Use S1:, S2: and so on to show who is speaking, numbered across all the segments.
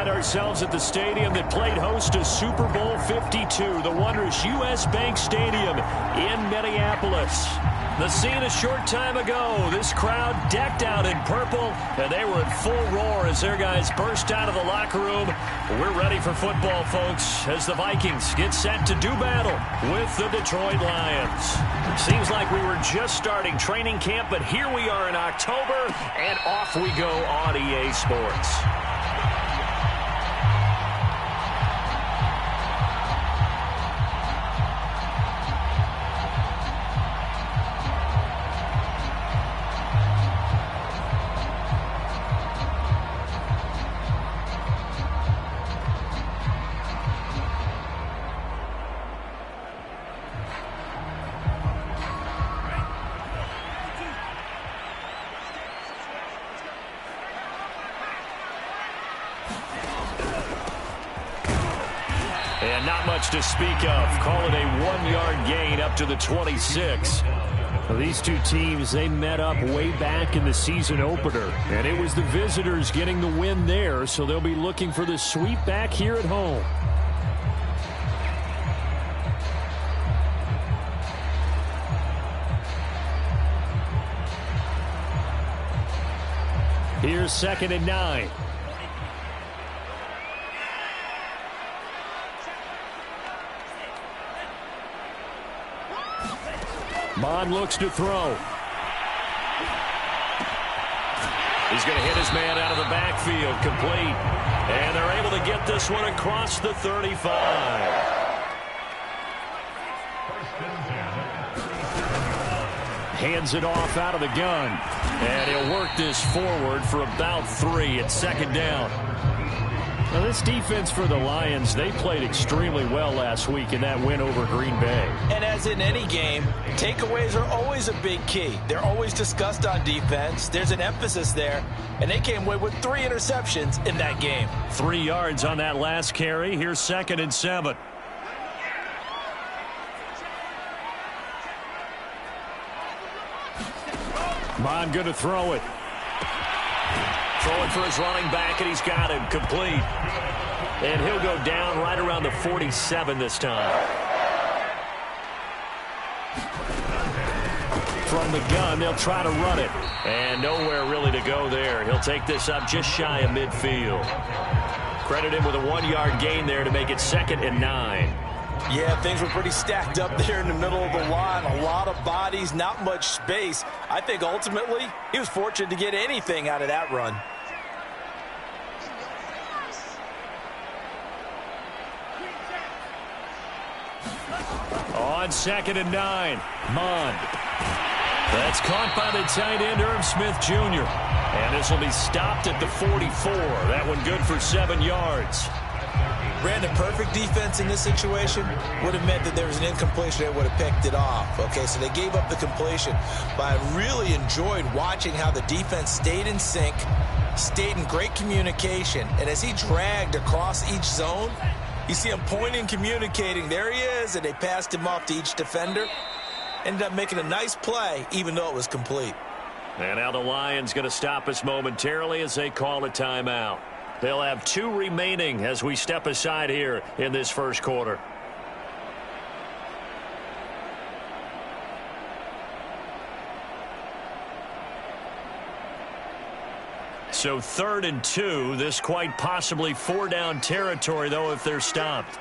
S1: find ourselves at the stadium that played host to Super Bowl 52, the wondrous U.S. Bank Stadium in Minneapolis. The scene a short time ago, this crowd decked out in purple, and they were in full roar as their guys burst out of the locker room. We're ready for football, folks, as the Vikings get set to do battle with the Detroit Lions. It seems like we were just starting training camp, but here we are in October, and off we go on EA Sports. And not much to speak of. Call it a 1-yard gain up to the 26. Well, these two teams, they met up way back in the season opener. And it was the visitors getting the win there, so they'll be looking for the sweep back here at home. Here's 2nd and 9. Bond looks to throw. He's going to hit his man out of the backfield, complete. And they're able to get this one across the 35. Hands it off out of the gun. And he'll work this forward for about 3 at 2nd down. Now, this defense for the Lions, they played extremely well last week in that win over Green Bay.
S2: And as in any game, takeaways are always a big key. They're always discussed on defense. There's an emphasis there, and they came away with 3 interceptions in that game.
S1: 3 yards on that last carry. Here's 2nd and 7. Bond going to throw it. Throwing for his running back, and he's got him complete. And he'll go down right around the 47 this time. From the gun, they'll try to run it. And nowhere really to go there. He'll take this up just shy of midfield. Credit him with a 1-yard gain there to make it 2nd and 9.
S2: Yeah, things were pretty stacked up there in the middle of the line. A lot of bodies, not much space. I think ultimately he was fortunate to get anything out of that run.
S1: On 2nd and 9, Mond. That's caught by the tight end, Irv Smith Jr. And this will be stopped at the 44. That one good for 7 yards.
S2: Brandon, perfect defense in this situation would have meant that there was an incompletion that would have picked it off. Okay, so they gave up the completion. But I really enjoyed watching how the defense stayed in sync, stayed in great communication. And as he dragged across each zone, you see him pointing, communicating. There he is, and they passed him off to each defender. Ended up making a nice play, even though it was complete.
S1: And now the Lions going to stop us momentarily as they call a timeout. They'll have 2 remaining as we step aside here in this first quarter. So 3rd and 2. This quite possibly 4-down territory, though, if they're stopped.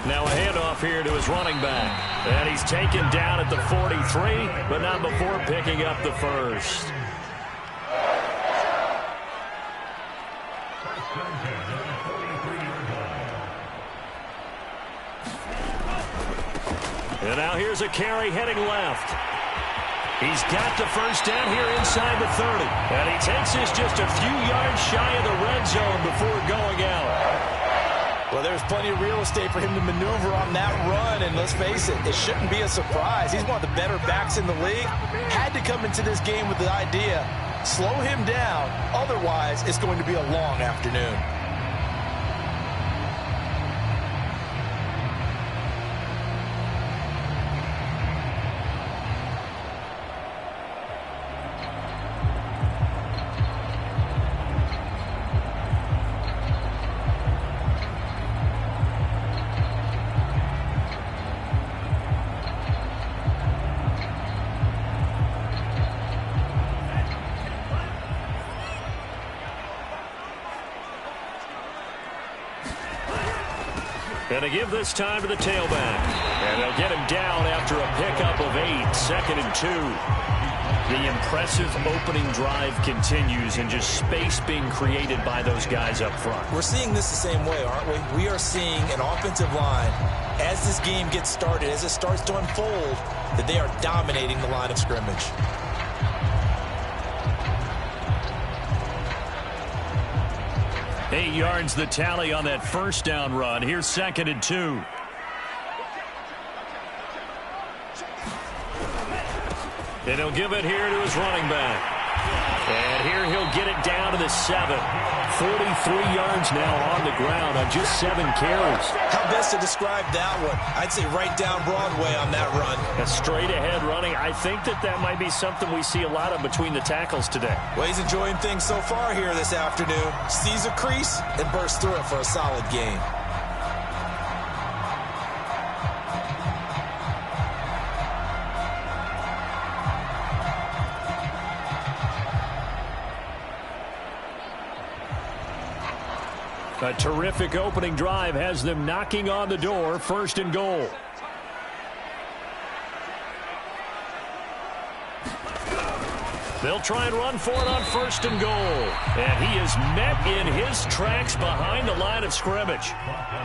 S1: Now a handoff here to his running back. And he's taken down at the 43, but not before picking up the first. And now here's a carry heading left. He's got the first down here inside the 30. And he takes this just a few yards shy of the red zone before going out.
S2: Well, there's plenty of real estate for him to maneuver on that run, and let's face it, it shouldn't be a surprise. He's one of the better backs in the league. Had to come into this game with the idea, slow him down, otherwise it's going to be a long afternoon.
S1: And they give this time to the tailback. And they'll get him down after a pickup of 8, 2nd and 2. The impressive opening drive continues and just space being created by those guys up front.
S2: We're seeing this the same way, aren't we? We are seeing an offensive line, as this game gets started, as it starts to unfold, that they are dominating the line of scrimmage.
S1: Eight yards the tally on that first down run. Here's 2nd and 2. And he'll give it here to his running back. And here he'll get it down to the 7. 43 yards now on the ground on just 7 carries.
S2: How best to describe that one? I'd say right down Broadway on that run.
S1: A straight ahead running. I think that might be something we see a lot of between the tackles today.
S2: Well, he's enjoying things so far here this afternoon. Sees a crease and bursts through it for a solid gain.
S1: A terrific opening drive has them knocking on the door. 1st and goal. They'll try and run for it on 1st and goal. And he is met in his tracks behind the line of scrimmage.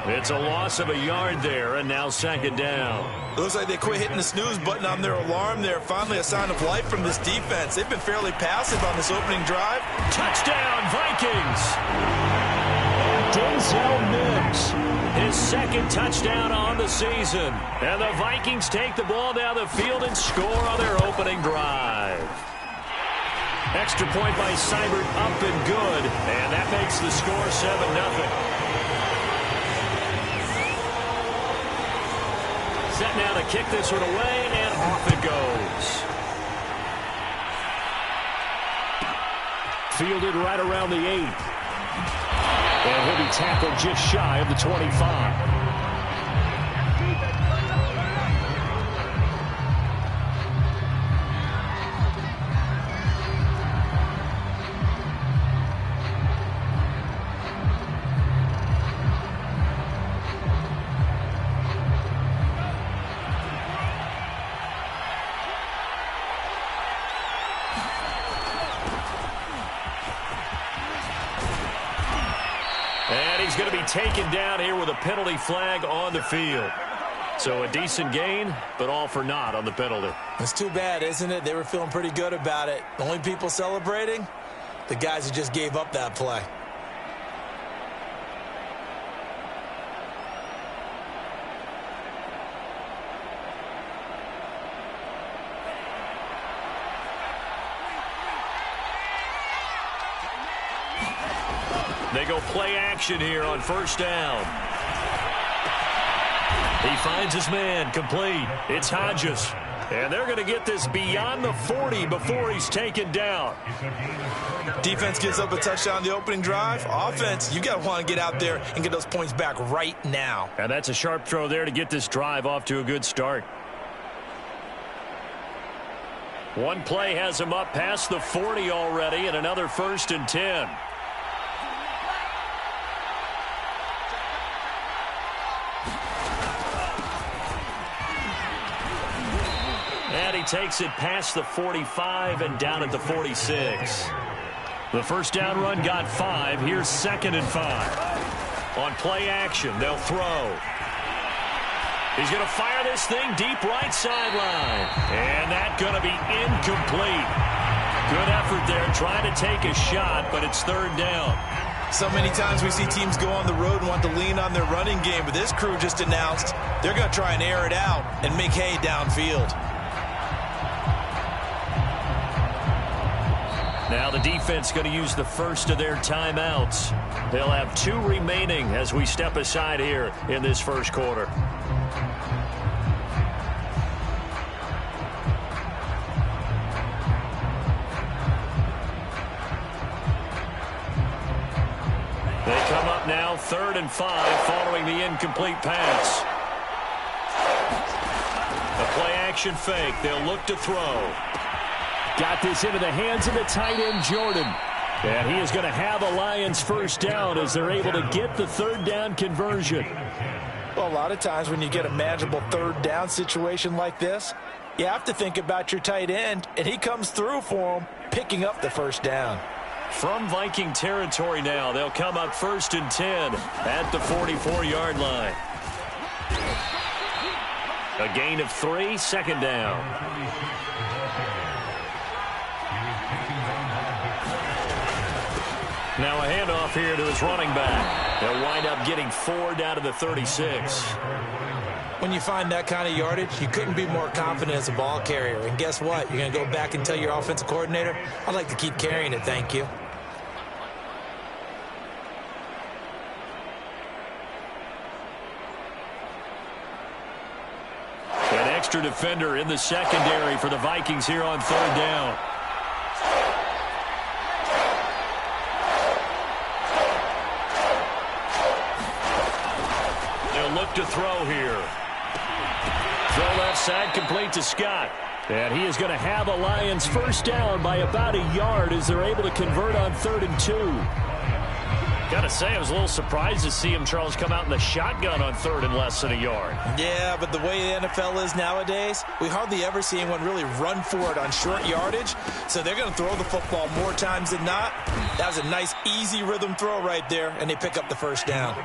S1: It's a loss of a yard there, and now 2nd down.
S2: It looks like they quit hitting the snooze button on their alarm there. Finally a sign of life from this defense. They've been fairly passive on this opening drive.
S1: Touchdown, Vikings! Denzel Mims, his 2nd touchdown on the season. And the Vikings take the ball down the field and score on their opening drive. Extra point by Seibert, up and good. And that makes the score 7-0. Set now to kick this one away, and off it goes. Fielded right around the 8. And he'll be tackled just shy of the 25. He's going to be taken down here with a penalty flag on the field. So a decent gain, but all for naught on the penalty.
S2: It's too bad, isn't it? They were feeling pretty good about it. The only people celebrating, the guys who just gave up that play.
S1: They go play action here on 1st down. He finds his man, complete. It's Hodges. And they're going to get this beyond the 40 before he's taken down.
S2: Defense gives up a touchdown on the opening drive. Offense, you got to want to get out there and get those points back right now.
S1: And that's a sharp throw there to get this drive off to a good start. One play has him up past the 40 already, and another 1st and 10. And he takes it past the 45 and down at the 46. The 1st down run got 5. Here's 2nd and 5. On play action, they'll throw. He's going to fire this thing deep right sideline. And that's going to be incomplete. Good effort there trying to take a shot, but it's 3rd down.
S2: So many times we see teams go on the road and want to lean on their running game, but this crew just announced they're going to try and air it out and make hay downfield.
S1: Now the defense going to use the first of their timeouts. They'll have 2 remaining as we step aside here in this first quarter. They come up now 3rd and 5 following the incomplete pass. A play action fake. They'll look to throw. Got this into the hands of the tight end, Jordan. And he is going to have a Lions 1st down as they're able to get the 3rd down conversion.
S2: Well, a lot of times when you get a manageable third down situation like this, you have to think about your tight end, and he comes through for him, picking up the first down.
S1: From Viking territory now, they'll come up 1st and 10 at the 44-yard line. A gain of 3, 2nd down. Now a handoff here to his running back. They'll wind up getting 4 down to the 36.
S2: When you find that kind of yardage, you couldn't be more confident as a ball carrier. And guess what? You're going to go back and tell your offensive coordinator, I'd like to keep carrying it, thank you.
S1: An extra defender in the secondary for the Vikings here on 3rd down. They'll look to throw here. Throw left side, complete to Scott. And he is going to have a Lions first down by about a yard as they're able to convert on 3rd and 2. Got to say, I was a little surprised to see him, Charles, come out in the shotgun on 3rd and less than a yard.
S2: Yeah, but the way the NFL is nowadays, we hardly ever see anyone really run for it on short yardage. So they're going to throw the football more times than not. That was a nice, easy rhythm throw right there, and they pick up the first down.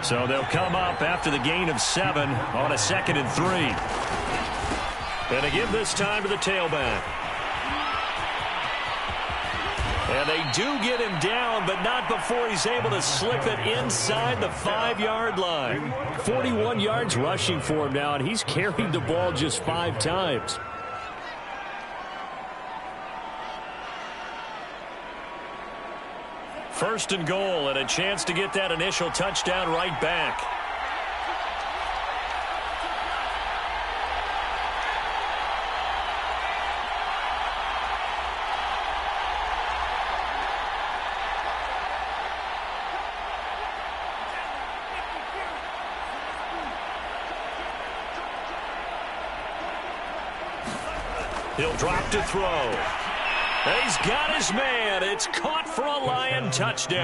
S1: So they'll come up after the gain of 7 on a 2nd and 3. And they give this time to the tailback. And they do get him down, but not before he's able to slip it inside the 5-yard line. 41 yards rushing for him now, and he's carried the ball just 5 times. First and goal, and a chance to get that initial touchdown right back. He'll drop to throw. He's got his man. It's caught for a Lion touchdown.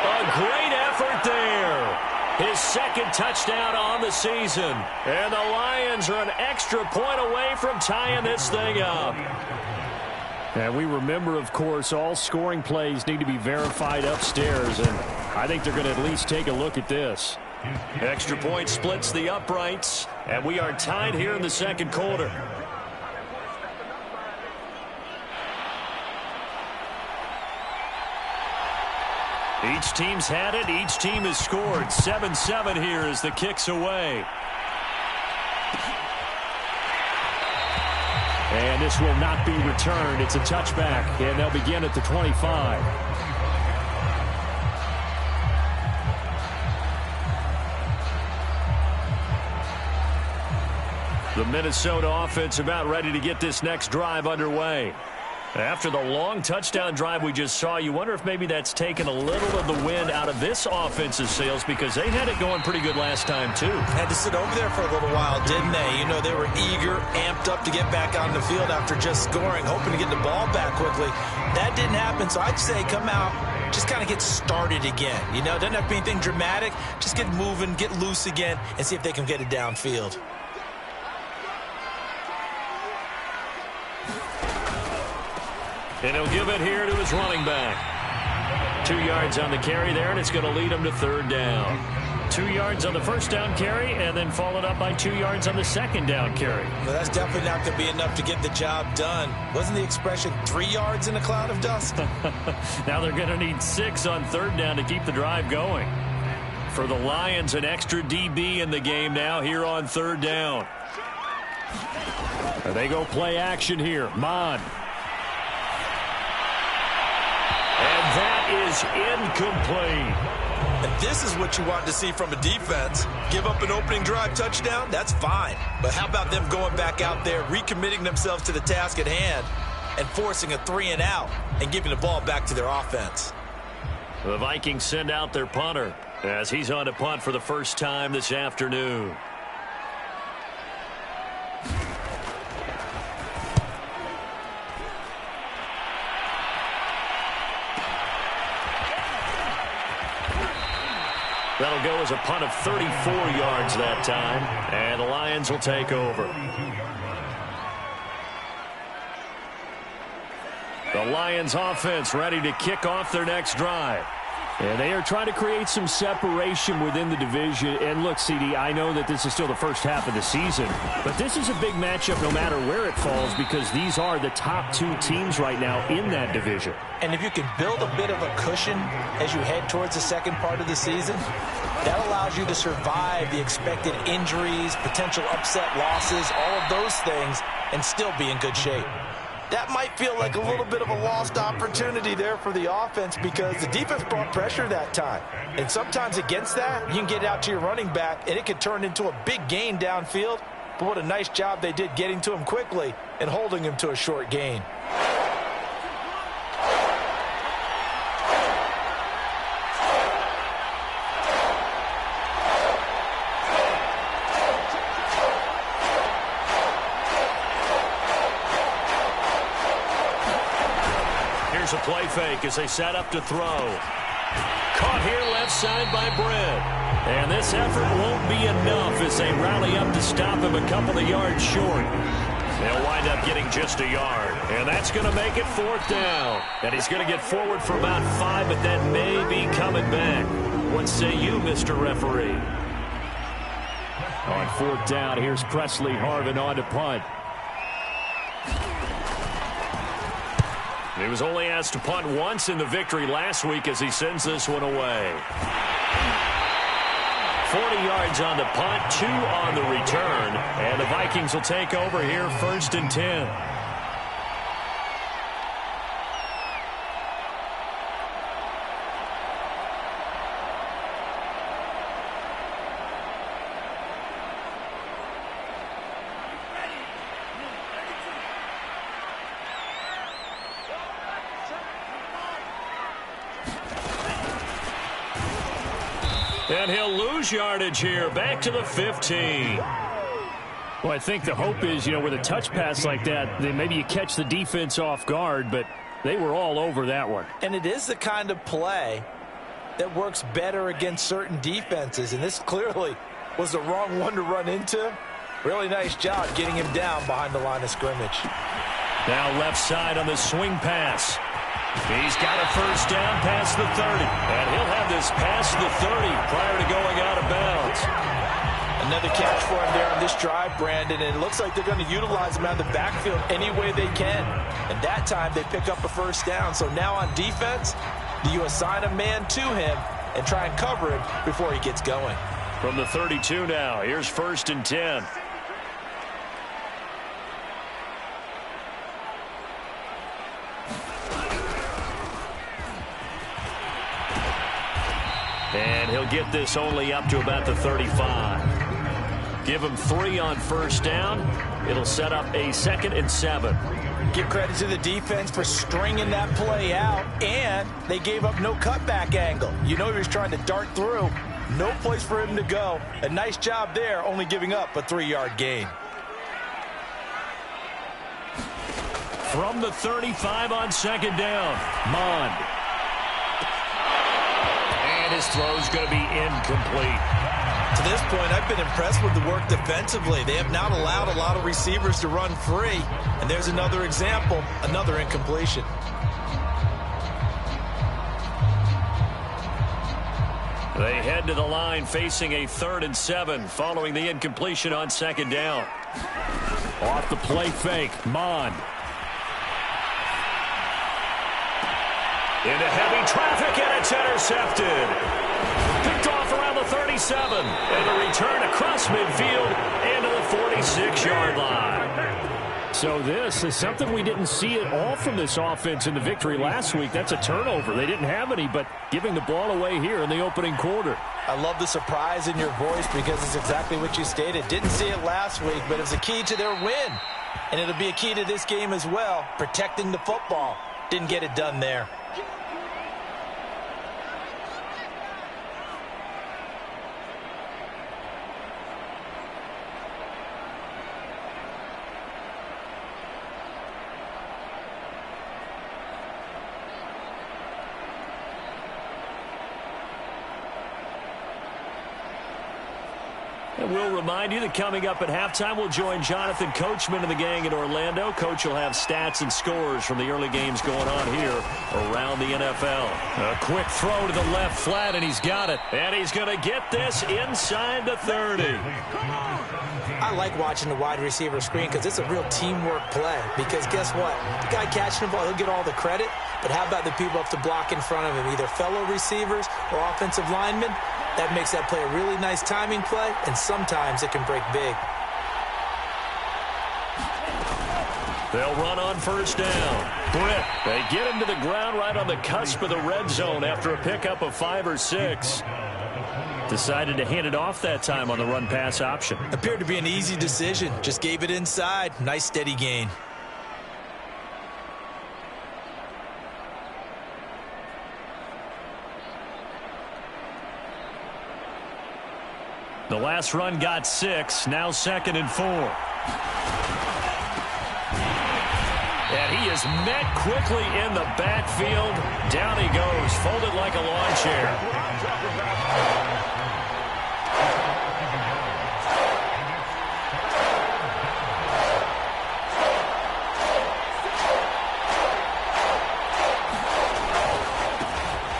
S1: A great effort there. His 2nd touchdown on the season. And the Lions are an extra point away from tying this thing up. And we remember, of course, all scoring plays need to be verified upstairs. And I think they're going to at least take a look at this. Extra point splits the uprights. And we are tied here in the 2nd quarter. Each team's had it. Each team has scored. 7-7 here as the kick's away. And this will not be returned. It's a touchback, and they'll begin at the 25. The Minnesota offense about ready to get this next drive underway. After the long touchdown drive we just saw, you wonder if maybe that's taken a little of the wind out of this offensive sails because they had it going pretty good last time, too.
S2: Had to sit over there for a little while, didn't they? You know, they were eager, amped up to get back on the field after just scoring, hoping to get the ball back quickly. That didn't happen, so I'd say come out, just kind of get started again. You know, doesn't have to be anything dramatic. Just get moving, get loose again, and see if they can get it downfield.
S1: And he'll give it here to his running back. 2 yards on the carry there, and it's going to lead him to 3rd down. 2 yards on the first down carry, and then followed up by 2 yards on the 2nd down carry.
S2: Well, that's definitely not going to be enough to get the job done. Wasn't the expression 3 yards in a cloud of dust?
S1: Now they're going to need 6 on 3rd down to keep the drive going. For the Lions, an extra DB in the game now here on 3rd down. They go play action here. Mon. And that is incomplete.
S2: And this is what you want to see from a defense. Give up an opening drive touchdown, that's fine. But how about them going back out there, recommitting themselves to the task at hand, and forcing a 3-and-out and giving the ball back to their offense?
S1: The Vikings send out their punter as he's on to punt for the first time this afternoon. That'll go as a punt of 34 yards that time, and the Lions will take over. The Lions offense ready to kick off their next drive. And they are trying to create some separation within the division. And look, CD, I know that this is still the first half of the season, but this is a big matchup no matter where it falls because these are the top two teams right now in that division.
S2: And if you can build a bit of a cushion as you head towards the second part of the season, that allows you to survive the expected injuries, potential upset losses, all of those things, and still be in good shape. That might feel like a little bit of a lost opportunity there for the offense because the defense brought pressure that time. And sometimes against that, you can get out to your running back, and it can turn into a big gain downfield. But what a nice job they did getting to him quickly and holding him to a short gain.
S1: Here's a play fake as they set up to throw. Caught here left side by Brent. And this effort won't be enough as they rally up to stop him a couple of yards short. They'll wind up getting just a yard. And that's going to make it fourth down. And he's going to get forward for about 5, but that may be coming back. What say you, Mr. Referee? On fourth down, here's Presley Harvin on to punt. He was only asked to punt once in the victory last week as he sends this one away. 40 yards on the punt, 2 on the return, and the Vikings will take over here first and 10. And he'll lose yardage here, back to the 15.
S3: Well, I think the hope is, with a touch pass like that, then maybe you catch the defense off guard, but they were all over that one.
S2: And it is the kind of play that works better against certain defenses, and this clearly was the wrong one to run into. Really nice job getting him down behind the line of scrimmage.
S1: Now left side on the swing pass. He's got a first down past the 30. And he'll have this past the 30 prior to going out of bounds.
S2: Another catch for him there on this drive, Brandon. And it looks like they're going to utilize him out of the backfield any way they can. And that time they pick up a first down. So now on defense, do you assign a man to him and try and cover him before he gets going?
S1: From the 32 now, here's first and 10. And he'll get this only up to about the 35. Give him 3 on first down. It'll set up a 2nd and 7.
S2: Give credit to the defense for stringing that play out, and they gave up no cutback angle. He was trying to dart through. No place for him to go. A nice job there, only giving up a 3-yard gain.
S1: From the 35 on second down, Mond. And his throw's going to be incomplete.
S2: To this point, I've been impressed with the work defensively. They have not allowed a lot of receivers to run free. And there's another example, another incompletion.
S1: They head to the line facing a 3rd and 7 following the incompletion on second down.
S3: Off the play fake, Mond.
S1: Into heavy traffic, and it's intercepted. Picked off around the 37. And a return across midfield into the 46-yard line.
S3: So this is something we didn't see at all from this offense in the victory last week. That's a turnover. They didn't have any, but giving the ball away here in the opening quarter.
S2: I love the surprise in your voice because it's exactly what you stated. Didn't see it last week, but it was a key to their win. And it'll be a key to this game as well, protecting the football. Didn't get it done there.
S1: And we'll remind you that coming up at halftime, we'll join Jonathan Coachman and the gang in Orlando. Coach will have stats and scores from the early games going on here around the NFL. A quick throw to the left flat, and he's got it. And he's going to get this inside the 30.
S2: I like watching the wide receiver screen because it's a real teamwork play. Because guess what? The guy catching the ball, he'll get all the credit. But how about the people up to block in front of him, either fellow receivers or offensive linemen? That makes that play a really nice timing play, and sometimes it can break big.
S1: They'll run on first down. Britt, they get him to the ground right on the cusp of the red zone after a pickup of 5 or 6. Decided to hand it off that time on the run-pass option.
S2: Appeared to be an easy decision. Just gave it inside. Nice steady gain.
S1: The last run got 6, now 2nd and 4. And he is met quickly in the backfield. Down he goes, folded like a lawn chair.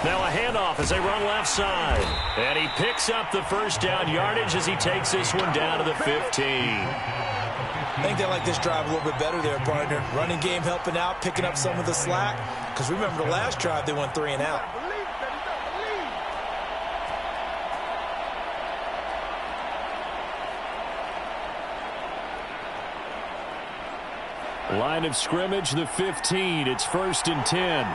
S1: Now a handoff as they run left side. And he picks up the first down yardage as he takes this one down to the 15.
S2: I think they like this drive a little bit better there, partner. Running game helping out, picking up some of the slack. Because remember the last drive, they went 3 and out.
S1: Line of scrimmage, the 15. It's 1st and 10.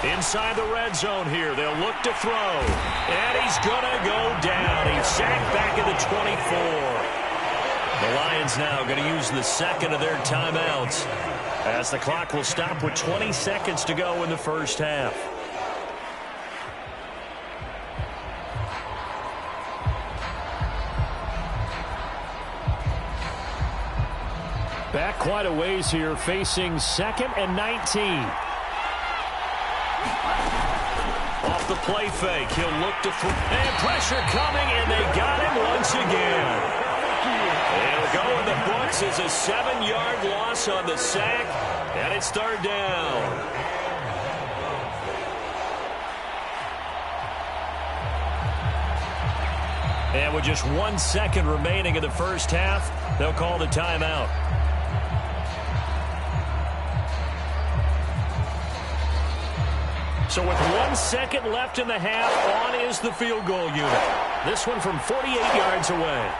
S1: Inside the red zone here. They'll look to throw. And he's going to go down. He's sacked back at the 24. The Lions now going to use the second of their timeouts as the clock will stop with 20 seconds to go in the first half. Back quite a ways here, facing 2nd and 19. Off the play fake, he'll look to throw. And pressure coming, and they got him once again. It'll go in the books as a 7-yard loss on the sack, and it's 3rd down. And with just 1 second remaining in the first half, they'll call the timeout. So with 1 second left in the half, on is the field goal unit. This one from 48 yards away.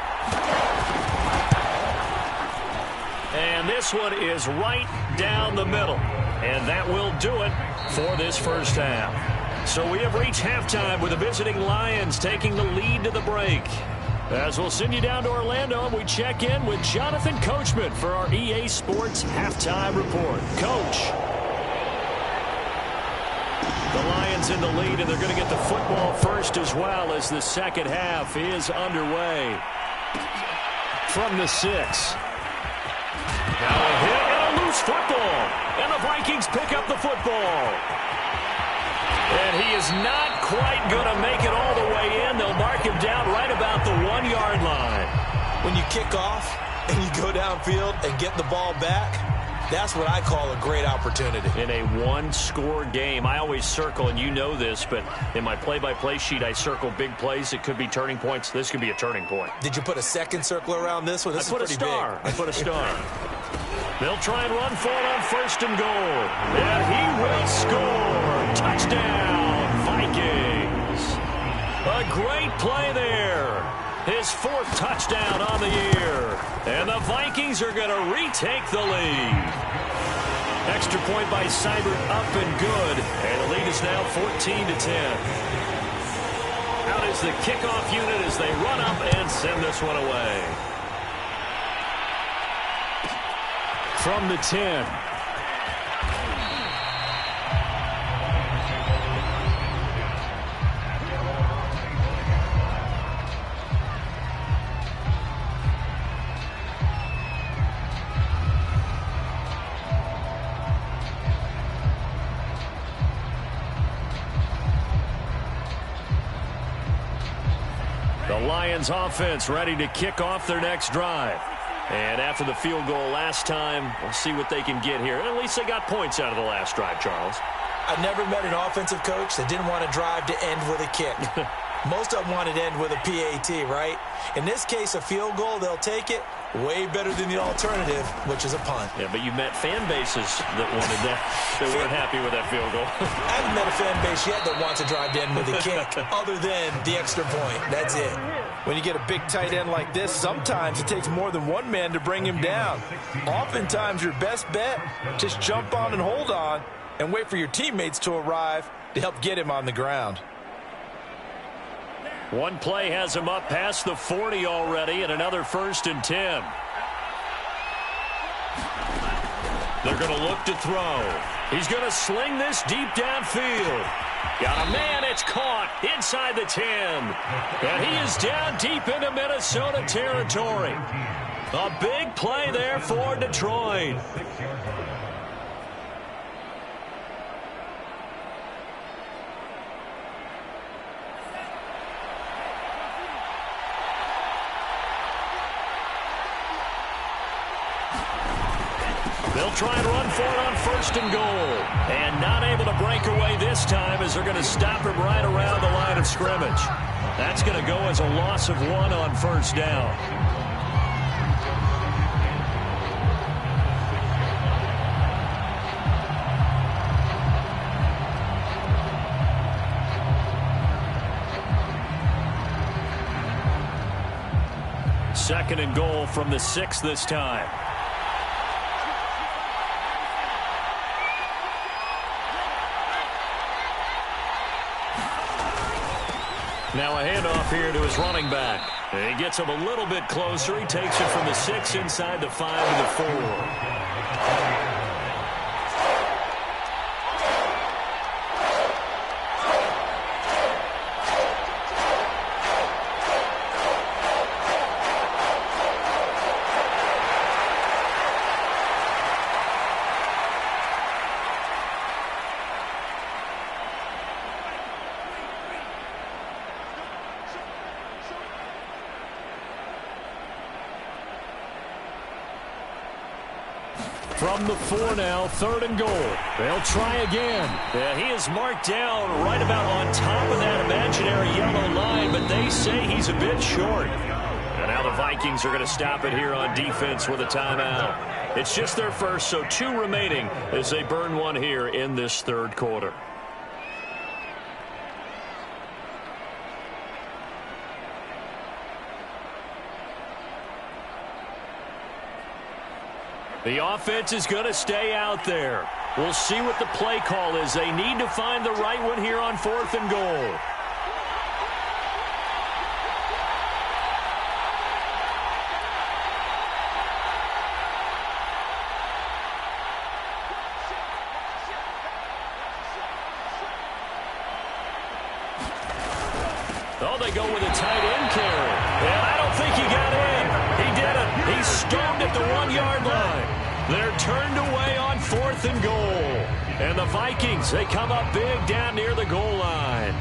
S1: And this one is right down the middle. And that will do it for this first half. So we have reached halftime with the visiting Lions taking the lead to the break. As we'll send you down to Orlando, and we check in with Jonathan Coachman for our EA Sports Halftime Report. Coach. The Lions in the lead, and they're going to get the football first as well as the second half is underway. From the 6. Now a hit and a loose football. And the Vikings pick up the football. And he is not quite going to make it all the way in. They'll mark him down right about the 1-yard line.
S2: When you kick off and you go downfield and get the ball back, that's what I call a great opportunity.
S1: In a 1-score game, I always circle, and you know this, but in my play-by-play sheet, I circle big plays. It could be turning points. This could be a turning point.
S2: Did you put a second circle around this one? This is pretty big.
S1: I put a star. They'll try and run for it on 1st and goal. And he will score. Touchdown, Vikings. A great play there. His 4th touchdown on the year. And the Vikings are going to retake the lead. Extra point by Seibert up and good. And the lead is now 14-10. Out is the kickoff unit as they run up and send this one away. From the 10. Lions offense ready to kick off their next drive. And after the field goal last time, we'll see what they can get here. At least they got points out of the last drive, Charles.
S2: I never met an offensive coach that didn't want to drive to end with a kick. Most of them wanted to end with a PAT, right? In this case, a field goal, they'll take it. Way better than the alternative, which is a punt.
S1: Yeah, but you met fan bases that wanted that. They weren't happy with that field goal.
S2: I haven't met a fan base yet that wants to drive to end with a kick, other than the extra point. That's it.
S4: When you get a big tight end like this, sometimes it takes more than one man to bring him down. Oftentimes, your best bet, just jump on and hold on and wait for your teammates to arrive to help get him on the ground.
S1: One play has him up past the 40 already, and another 1st and 10. They're going to look to throw. He's going to sling this deep downfield. Got a man, it's caught inside the 10. And he is down deep into Minnesota territory. A big play there for Detroit. They'll try and run for it on 1st and goal. And not able to break away this time as they're going to stop him right around the line of scrimmage. That's going to go as a loss of 1 on 1st down. Second and goal from the 6 this time. Now a handoff here to his running back. And he gets him a little bit closer. He takes it from the 6 inside the 5 to the 4. From the 4 now, 3rd and goal. They'll try again. Yeah, he is marked down right about on top of that imaginary yellow line, but they say he's a bit short. And now the Vikings are going to stop it here on defense with a timeout. It's just their first, so 2 remaining as they burn one here in this 3rd quarter. The offense is going to stay out there. We'll see what the play call is. They need to find the right one here on 4th and goal. Oh, they go with a tight end carry. And I don't think he got in. He didn't. He stopped at the 1-yard line. They're turned away on 4th and goal. And the Vikings, they come up big down near the goal line.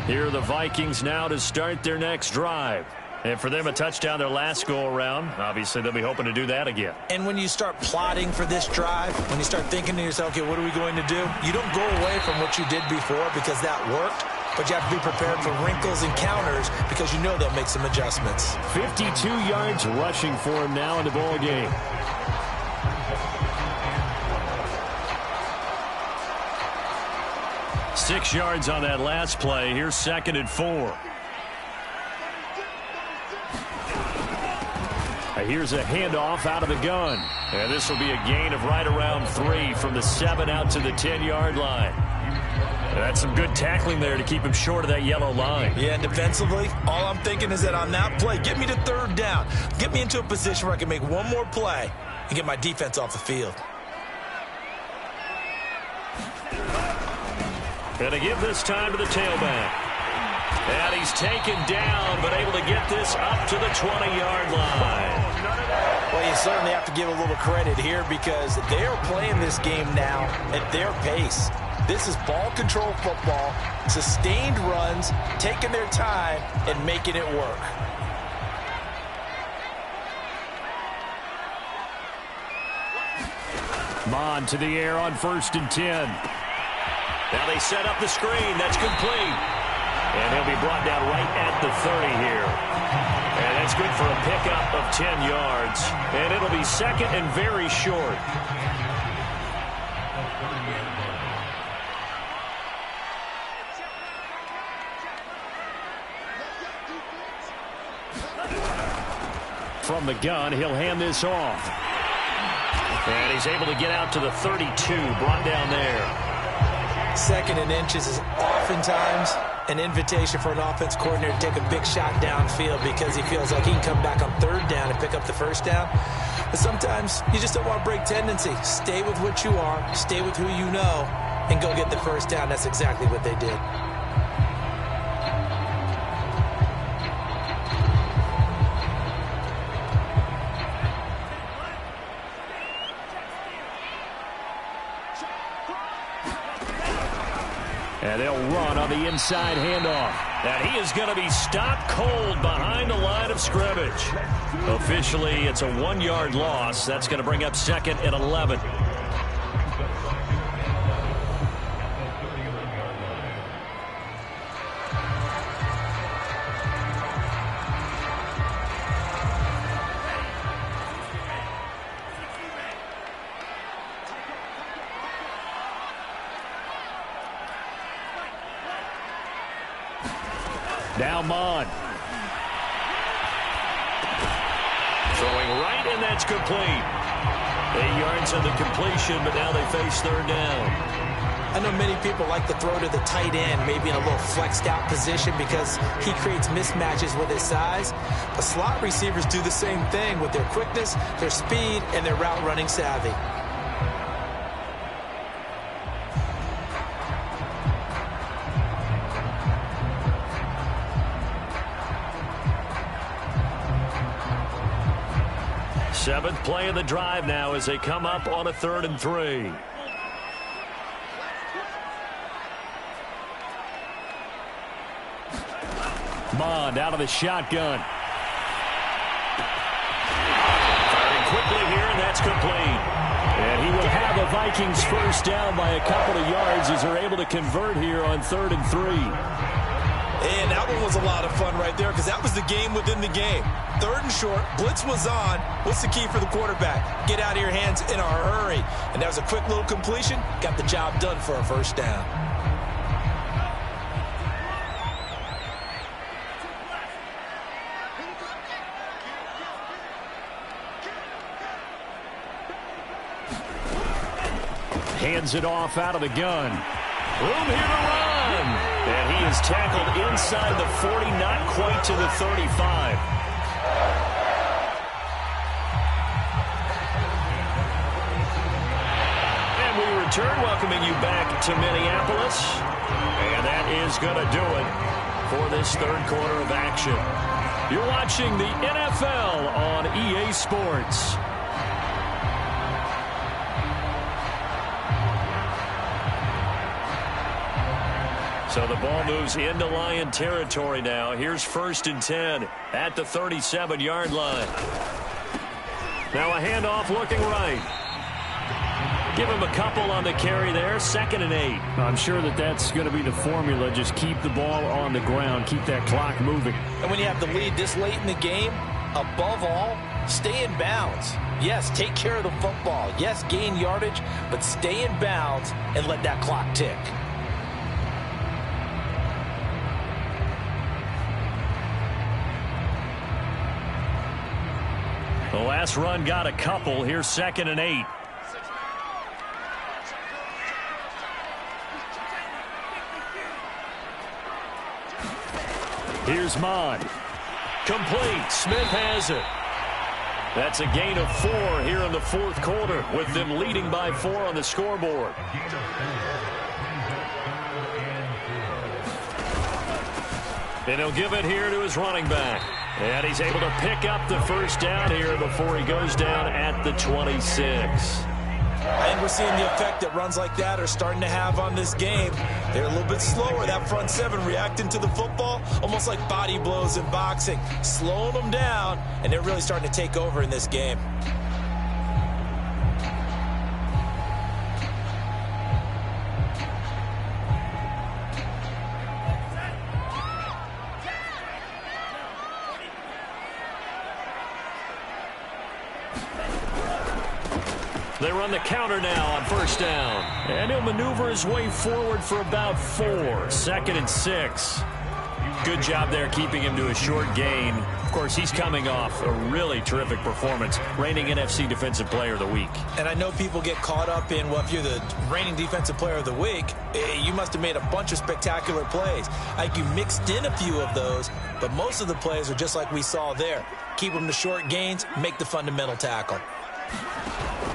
S1: Here are the Vikings now to start their next drive. And for them, a touchdown their last go-around. Obviously, they'll be hoping to do that again.
S2: And when you start plotting for this drive, when you start thinking to yourself, okay, what are we going to do? You don't go away from what you did before because that worked. But you have to be prepared for wrinkles and counters because you know they'll make some adjustments.
S3: 52 yards rushing for him now in the ball game.
S1: Six yards on that last play. Here's 2nd and 4. Here's a handoff out of the gun. And this will be a gain of right around 3 from the 7 out to the 10-yard line. That's some good tackling there to keep him short of that yellow line.
S2: Yeah, and defensively, all I'm thinking is that on that play, get me to 3rd down. Get me into a position where I can make one more play and get my defense off the field.
S1: And to give this time to the tailback. And he's taken down, but able to get this up to the 20-yard line.
S4: Well, you certainly have to give a little credit here because they are playing this game now at their pace.
S2: This is ball control football, sustained runs, taking their time, and making it work.
S3: Mon to the air on 1st and 10.
S1: Now they set up the screen. That's complete. And he'll be brought down right at the 30 here. And that's good for a pickup of 10 yards. And it'll be 2nd and very short.
S3: From the gun, he'll hand this off.
S1: And he's able to get out to the 32, brought down there.
S2: 2nd and inches is oftentimes an invitation for an offense coordinator to take a big shot downfield because he feels like he can come back on 3rd down and pick up the 1st down. But sometimes you just don't want to break tendency. Stay with what you are, stay with who you know, and go get the 1st down. That's exactly what they did.
S3: And they'll run on the inside handoff.
S1: And he is going to be stopped cold behind the line of scrimmage. Officially, it's a 1-yard loss. That's going to bring up 2nd and 11.
S3: Now Mon.
S1: Throwing right, and that's complete. 8 yards on the completion, but now they face 3rd down.
S2: I know many people like to throw to the tight end, maybe in a little flexed out position because he creates mismatches with his size. But slot receivers do the same thing with their quickness, their speed, and their route running savvy.
S1: Seventh play of the drive now as they come up on a 3rd and 3.
S3: Mond out of the shotgun.
S1: Firing quickly here, and that's complete.
S3: And he will have the Vikings 1st down by a couple of yards as they're able to convert here on 3rd and 3.
S4: And that one was a lot of fun right there because that was the game within the game. 3rd and short, blitz was on. What's the key for the quarterback? Get out of your hands in a hurry. And that was a quick little completion. Got the job done for a 1st down.
S3: Hands it off out of the gun.
S1: Room here to run. And he is tackled inside the 40, not quite to the 35. And we return, welcoming you back to Minneapolis. And that is going to do it for this 3rd quarter of action. You're watching the NFL on EA Sports. So the ball moves into Lion territory now. Here's 1st and 10 at the 37-yard line. Now a handoff looking right. Give him a couple on the carry there. 2nd and 8.
S3: I'm sure that's going to be the formula. Just keep the ball on the ground. Keep that clock moving.
S2: And when you have the lead this late in the game, above all, stay in bounds. Yes, take care of the football. Yes, gain yardage, but stay in bounds and let that clock tick.
S1: The last run got a couple. Here's 2nd and 8.
S3: Here's Mond.
S1: Complete. Smith has it. That's a gain of 4 here in the 4th quarter, with them leading by 4 on the scoreboard. And he'll give it here to his running back. And he's able to pick up the 1st down here before he goes down at the 26.
S2: I think we're seeing the effect that runs like that are starting to have on this game. They're a little bit slower, that front seven, reacting to the football, almost like body blows in boxing, slowing them down, and they're really starting to take over in this game.
S1: They run the counter now on first down. And he'll maneuver his way forward for about 4. 2nd and 6. Good job there keeping him to a short gain. Of course, he's coming off a really terrific performance, reigning NFC Defensive Player of the Week.
S2: And I know people get caught up in, well, if you're the reigning Defensive Player of the Week, you must have made a bunch of spectacular plays. I think you mixed in a few of those, but most of the plays are just like we saw there. Keep them to short gains, make the fundamental tackle.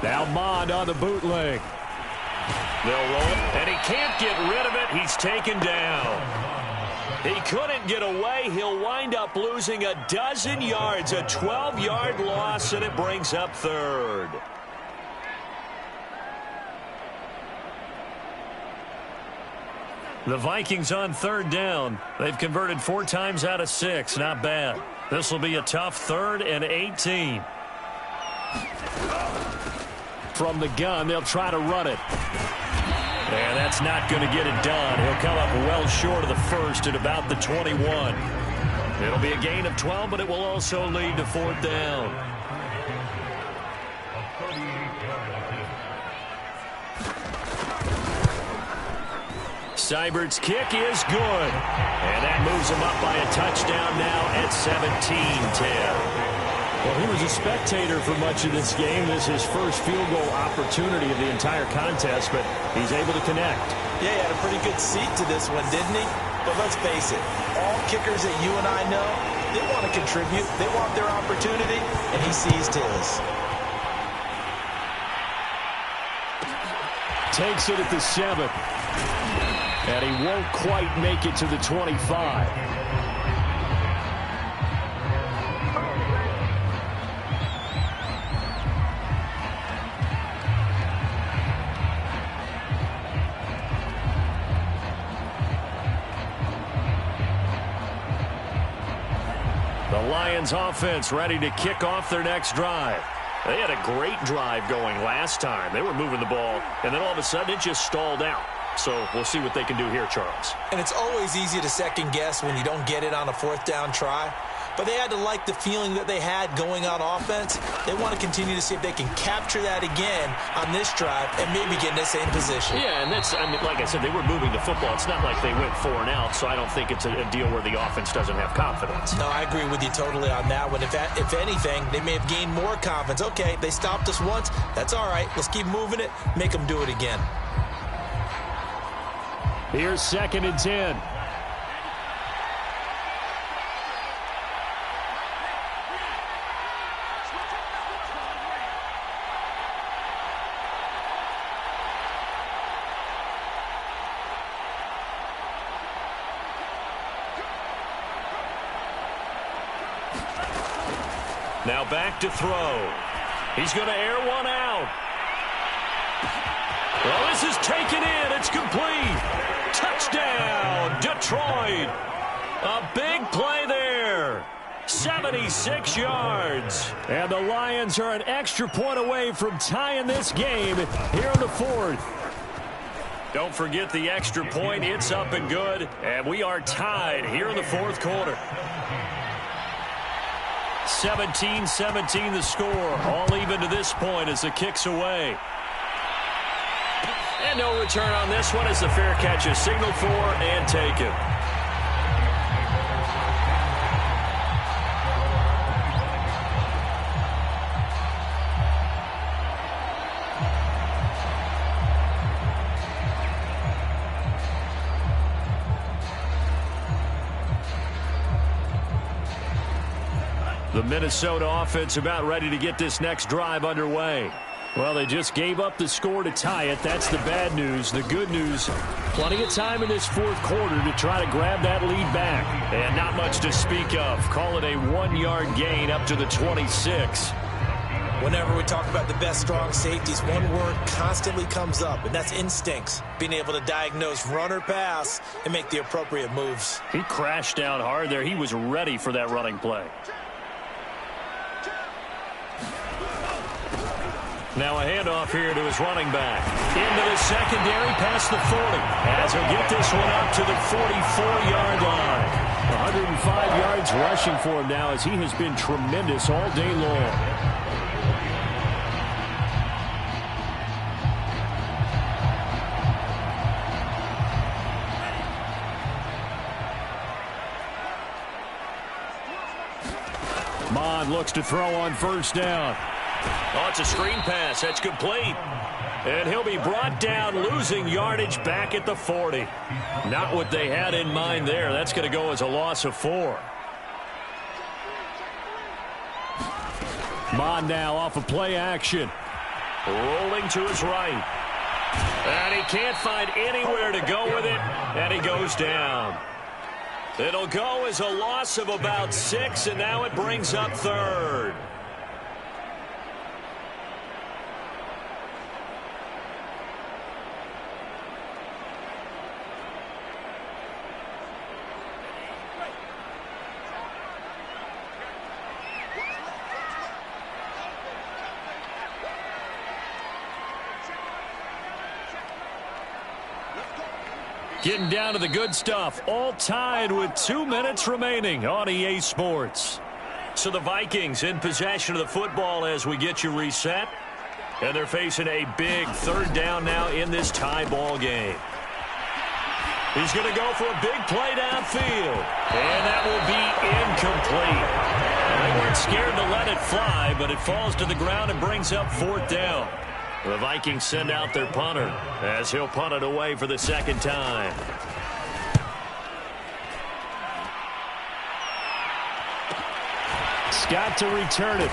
S1: Now Mond on the bootleg. They'll roll it, and he can't get rid of it. He's taken down. He couldn't get away. He'll wind up losing a dozen yards, a 12-yard loss, and it brings up 3rd. The Vikings on 3rd down. They've converted 4 times out of 6. Not bad. This will be a tough 3rd and 18. From the gun, they'll try to run it. And that's not going to get it done. He'll come up well short of the 1st at about the 21. It'll be a gain of 12, but it will also lead to 4th down. Seibert's kick is good. And that moves him up by a touchdown now at 17-10. Well, he was a spectator for much of this game. This is his first field goal opportunity of the entire contest, but he's able to connect.
S2: Yeah, he had a pretty good seat to this one, didn't he? But let's face it, all kickers that you and I know, they want to contribute. They want their opportunity, and he seized his.
S1: Takes it at the 7. And he won't quite make it to the 25. The Lions offense ready to kick off their next drive. They had a great drive going last time. They were moving the ball, and then all of a sudden it just stalled out. So we'll see what they can do here, Charles.
S2: And it's always easy to second guess when you don't get it on a 4th down try. But they had to like the feeling that they had going on offense. They want to continue to see if they can capture that again on this drive and maybe get in the same position.
S1: Yeah, and that's, I mean, like I said, they were moving the football. It's not like they went 4 and out, so I don't think it's a deal where the offense doesn't have confidence.
S2: No, I agree with you totally on that one. If anything, they may have gained more confidence. Okay, they stopped us once. That's all right. Let's keep moving it. Make them do it again.
S1: Here's 2nd and 10. Now back to throw. He's going to air one out. Well, this is taken in. It's complete. Touchdown, Detroit. A big play there. 76 yards. And the Lions are an extra point away from tying this game here in the 4th. Don't forget the extra point. It's up and good. And we are tied here in the 4th quarter. 17-17 the score. All even to this point as the kick's away. And no return on this one as the fair catch is signaled for and taken. The Minnesota offense about ready to get this next drive underway. Well, they just gave up the score to tie it. That's the bad news. The good news, plenty of time in this 4th quarter to try to grab that lead back. And not much to speak of. Call it a 1-yard gain up to the 26.
S2: Whenever we talk about the best strong safeties, one word constantly comes up, and that's instincts. Being able to diagnose run or pass and make the appropriate moves.
S3: He crashed down hard there. He was ready for that running play. Now a handoff here to his running back. Into the secondary, past the 40. As he'll get this one up to the 44-yard line. 105 yards rushing for him now as he has been tremendous all day long. Mond looks to throw on first down. Oh, it's a screen pass. That's complete. And he'll be brought down, losing yardage back at the 40. Not what they had in mind there. That's going to go as a loss of 4. Mond now off of play action. Rolling to his right. And he can't find anywhere to go with it. And he goes down. It'll go as a loss of about 6, and now it brings up 3rd. Getting down to the good stuff. All tied with 2 minutes remaining on EA Sports. So the Vikings in possession of the football as we get you reset. And they're facing a big 3rd down now in this tie ball game. He's going to go for a big play downfield. And that will be incomplete. They weren't scared to let it fly, but it falls to the ground and brings up 4th down. The Vikings send out their punter as he'll punt it away for the 2nd time. Scott to return it.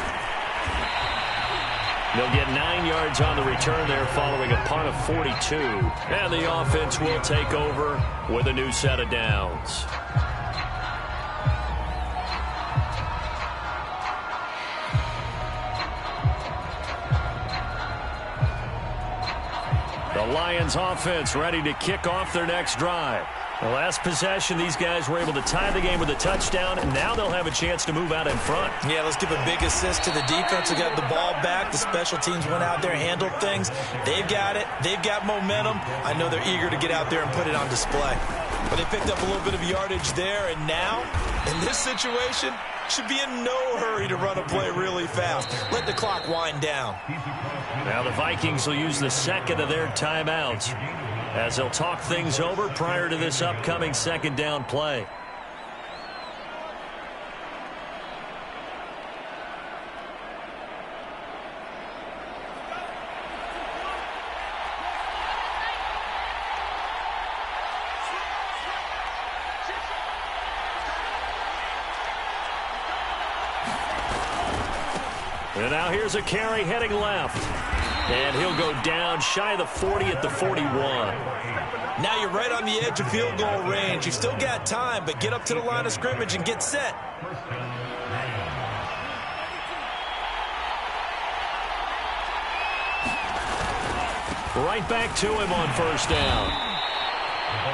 S3: They'll get 9 yards on the return there following a punt of 42. And the offense will take over with a new set of downs. The Lions offense ready to kick off their next drive. The last possession, these guys were able to tie the game with a touchdown, and now they'll have a chance to move out in front.
S2: Yeah, let's give a big assist to the defense. They got the ball back. The special teams went out there, handled things. They've got it. They've got momentum. I know they're eager to get out there and put it on display. But they picked up a little bit of yardage there, and now, in this situation, should be in no hurry to run a play really fast. Let the clock wind down.
S3: Now the Vikings will use the 2nd of their timeouts as they'll talk things over prior to this upcoming 2nd down play. And now here's a carry heading left. And he'll go down shy of the 40 at the 41.
S2: Now you're right on the edge of field goal range. You've still got time, but get up to the line of scrimmage and get set.
S3: Right back to him on first down.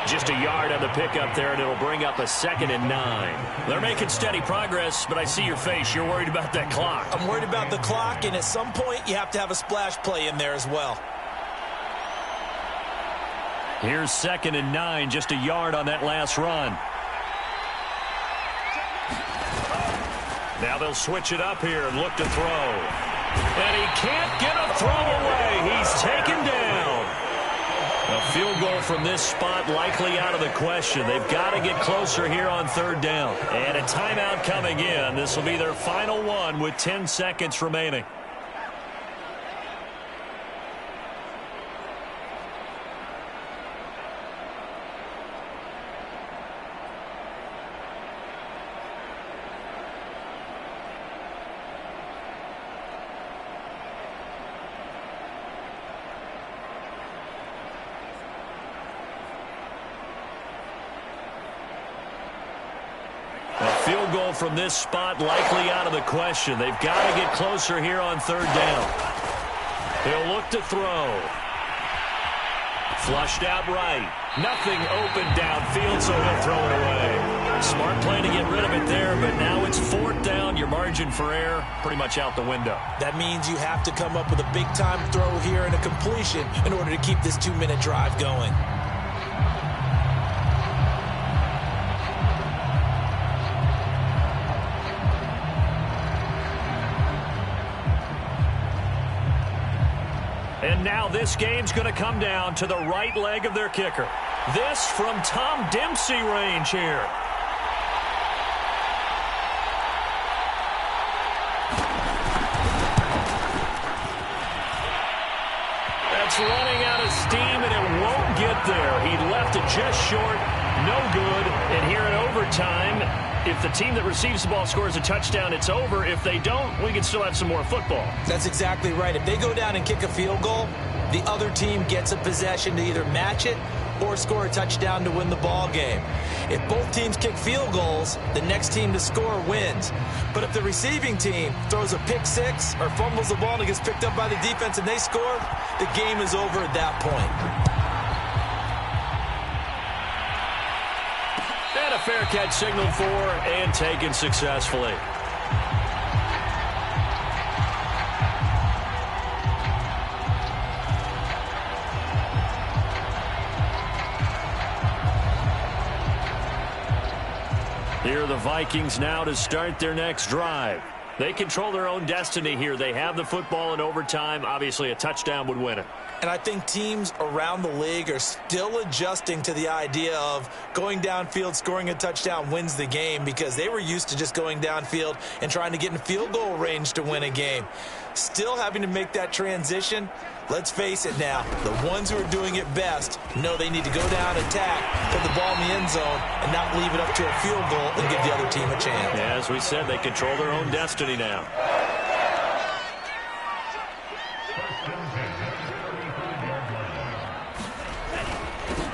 S3: Just a yard on the pickup there, and it'll bring up a 2nd and 9. They're making steady progress, but I see your face. You're worried about that clock.
S2: I'm worried about the clock, and at some point, you have to have a splash play in there as well.
S3: Here's 2nd and 9, just a yard on that last run. Now they'll switch it up here and look to throw. And he can't get a throw away. He's taken down. A field goal from this spot likely out of the question. They've got to get closer here on 3rd down. And a timeout coming in. This will be their final one with 10 seconds remaining.
S1: Field goal from this spot likely out of the question. They've got to get closer here on third down. He'll look to throw. Flushed out right. Nothing open downfield, so he'll throw it away. Smart play to get rid of it there, but now it's fourth down. Your margin for error pretty much out the window.
S2: That means you have to come up with a big-time throw here and a completion in order to keep this 2-minute drive going.
S1: And now this game's going to come down to the right leg of their kicker. This from Tom Dempsey range here. That's running out of steam, and it won't get there. He left it just short. No good. And here in overtime, if the team that receives the ball scores a touchdown, it's over. If they don't, we can still have some more football.
S2: That's exactly right. If they go down and kick a field goal, the other team gets a possession to either match it or score a touchdown to win the ball game. If both teams kick field goals, the next team to score wins. But if the receiving team throws a pick six or fumbles the ball and it gets picked up by the defense and they score, the game is over at that point.
S1: And a fair catch signaled for and taken successfully. Here are the Vikings now to start their next drive. They control their own destiny here. They have the football in overtime. Obviously, a touchdown would win it.
S2: And I think teams around the league are still adjusting to the idea of going downfield, scoring a touchdown wins the game, because they were used to just going downfield and trying to get in field goal range to win a game. Still having to make that transition. Let's face it now, the ones who are doing it best know they need to go down, attack, put the ball in the end zone, and not leave it up to a field goal and give the other team a chance.
S1: Yeah, as we said, they control their own destiny now.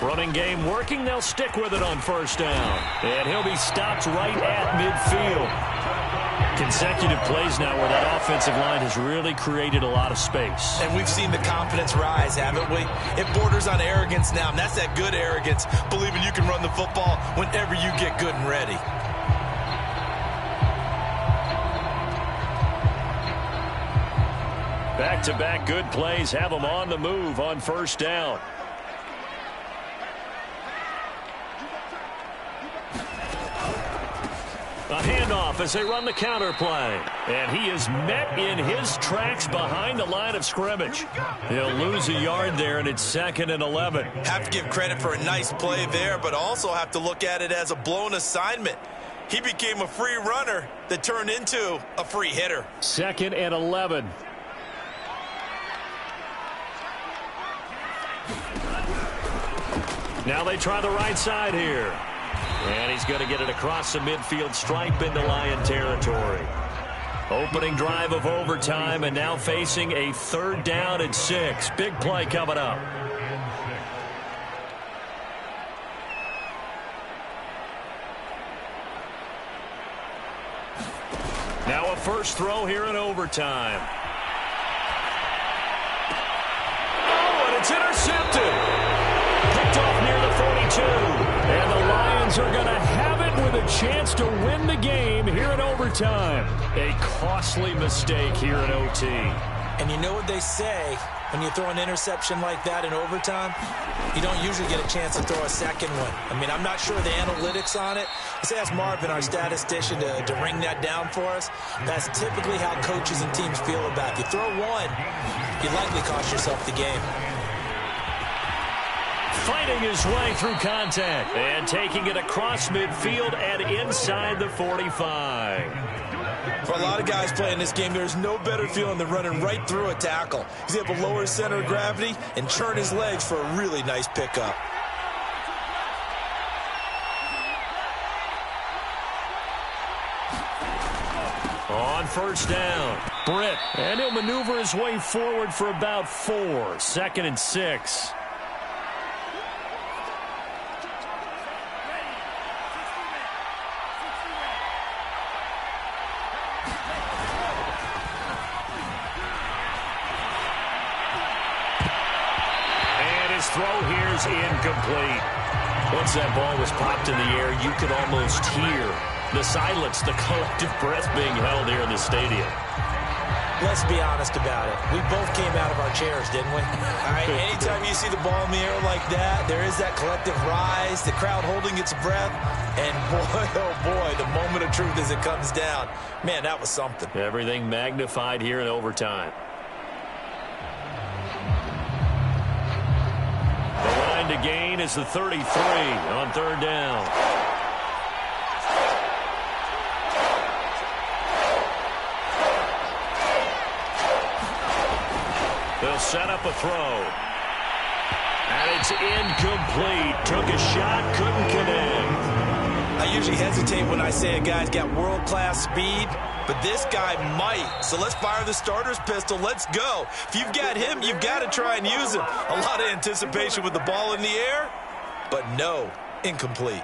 S1: Running game working. They'll stick with it on first down. And he'll be stopped right at midfield. Consecutive plays now where that offensive line has really created a lot of space.
S2: And we've seen the confidence rise, haven't we? It borders on arrogance now, and that's that good arrogance, believing you can run the football whenever you get good and ready.
S1: Back-to-back good plays have them on the move on first down. A handoff as they run the counter play. And he is met in his tracks behind the line of scrimmage. He'll lose a yard there, and it's 2nd and 11.
S2: Have to give credit for a nice play there, but also have to look at it as a blown assignment. He became a free runner that turned into a free hitter.
S1: 2nd and 11. Now they try the right side here. And he's going to get it across the midfield stripe into Lion territory. Opening drive of overtime, and now facing a 3rd down and 6. Big play coming up. Now a first throw here in overtime. Oh, and it's intercepted. Picked off near the 42. And the Lions are going to have it with a chance to win the game here in overtime. A costly mistake here in OT.
S2: And you know what they say, when you throw an interception like that in overtime, you don't usually get a chance to throw a second one. I mean, I'm not sure the analytics on it. Let's ask Marvin, our statistician, to ring that down for us. That's typically how coaches and teams feel about it. If you throw one, you likely cost yourself the game.
S1: Fighting his way through contact and taking it across midfield and inside the 45.
S2: For a lot of guys playing this game, there's no better feeling than running right through a tackle. He's able to lower his center of gravity and churn his legs for a really nice pickup.
S1: On first down, Britt, and he'll maneuver his way forward for about 4. 2nd and 6. throw here's incomplete. Once that ball was popped in the air, you could almost hear the silence, the collective breath being held here in the stadium.
S2: Let's be honest about it. We both came out of our chairs, didn't we? All right, anytime you see the ball in the air like that, there is that collective rise, the crowd holding its breath, and boy, oh boy, the moment of truth as it comes down. Man, that was something.
S1: Everything magnified here in overtime. The line to gain is the 33 on third down. They'll set up a throw. And it's incomplete. Took a shot, couldn't connect.
S2: I usually hesitate when I say a guy's got world-class speed, but this guy might. So let's fire the starter's pistol. Let's go. If you've got him, you've got to try and use him. A lot of anticipation with the ball in the air, but no, incomplete.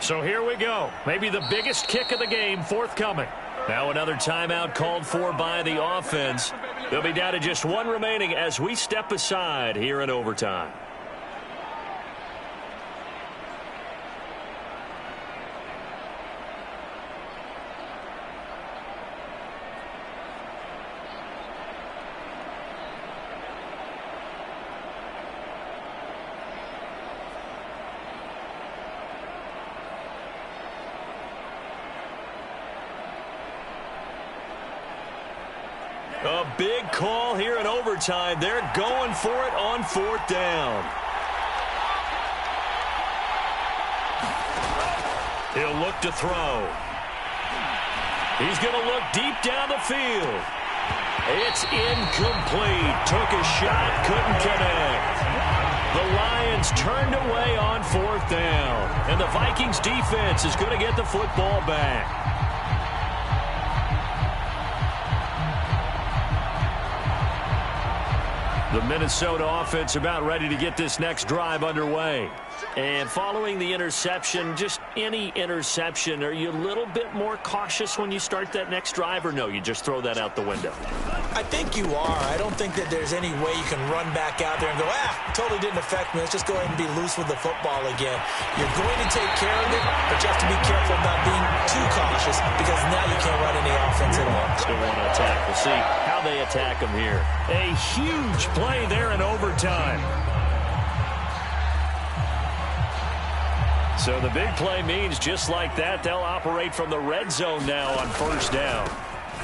S1: So here we go. Maybe the biggest kick of the game forthcoming. Now another timeout called for by the offense. They'll be down to just one remaining as we step aside here in overtime. A big call here in overtime. They're going for it on fourth down. He'll look to throw. He's going to look deep down the field. It's incomplete. Took a shot, couldn't connect. The Lions turned away on fourth down. And the Vikings defense is going to get the football back. The Minnesota offense about ready to get this next drive underway. And following the interception, just any interception, are you a little bit more cautious when you start that next drive, or no, you just throw that out the window?
S2: I think you are. I don't think that there's any way you can run back out there and go, totally didn't affect me. Let's just go ahead and be loose with the football again. You're going to take care of it, but you have to be careful about being too cautious because now you can't run any offense at all.
S1: Still want to attack. We'll see how they attack them here. A huge play there in overtime. So the big play means just like that, they'll operate from the red zone now on first down.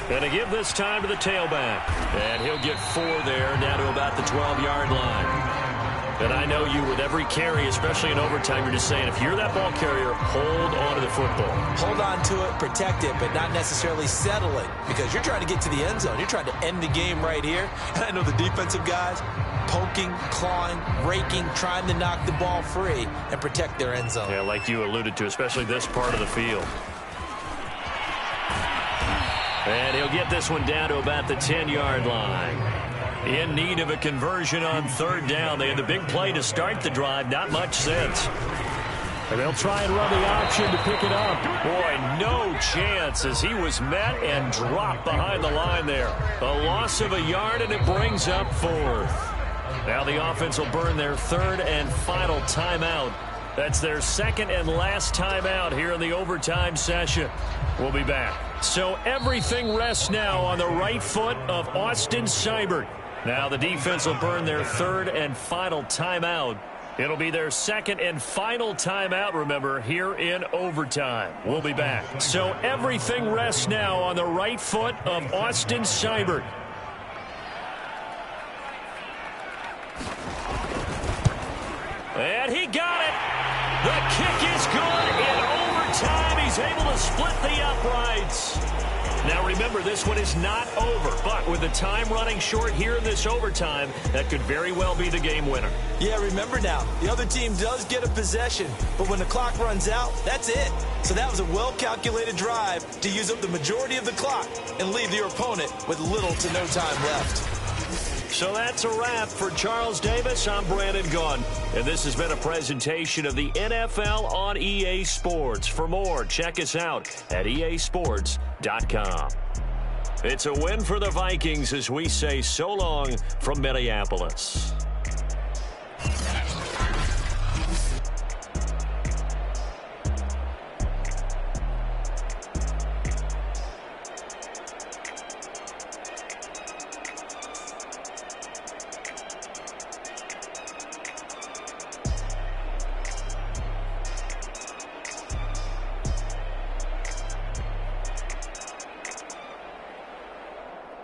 S1: And to give this time to the tailback. And he'll get 4 there, down to about the 12-yard line. And I know you, with every carry, especially in overtime, you're just saying, if you're that ball carrier, hold on to the football.
S2: Hold on to it, protect it, but not necessarily settle it, because you're trying to get to the end zone. You're trying to end the game right here. And I know the defensive guys poking, clawing, raking, trying to knock the ball free and protect their end zone.
S1: Yeah, like you alluded to, especially this part of the field. And he'll get this one down to about the 10-yard line. In need of a conversion on third down. They had the big play to start the drive. Not much sense. And they'll try and run the option to pick it up. Boy, no chance as he was met and dropped behind the line there. A loss of a yard, and it brings up fourth. Now the offense will burn their third and final timeout. That's their second and last timeout here in the overtime session. We'll be back. So everything rests now on the right foot of Austin Seibert. Now the defense will burn their third and final timeout. It'll be their second and final timeout, remember, here in overtime. We'll be back. So everything rests now on the right foot of Austin Seibert. And he got it. The kick is good in overtime. He's able to split the uprights. Now remember, this one is not over, but with the time running short here in this overtime, that could very well be the game winner.
S2: Yeah, remember now, the other team does get a possession, but when the clock runs out, that's it. So that was a well-calculated drive to use up the majority of the clock and leave your opponent with little to no time left.
S1: So that's a wrap for Charles Davis. I'm Brandon Gaudin, and this has been a presentation of the NFL on EA Sports. For more, check us out at easports.com. It's a win for the Vikings as we say so long from Minneapolis.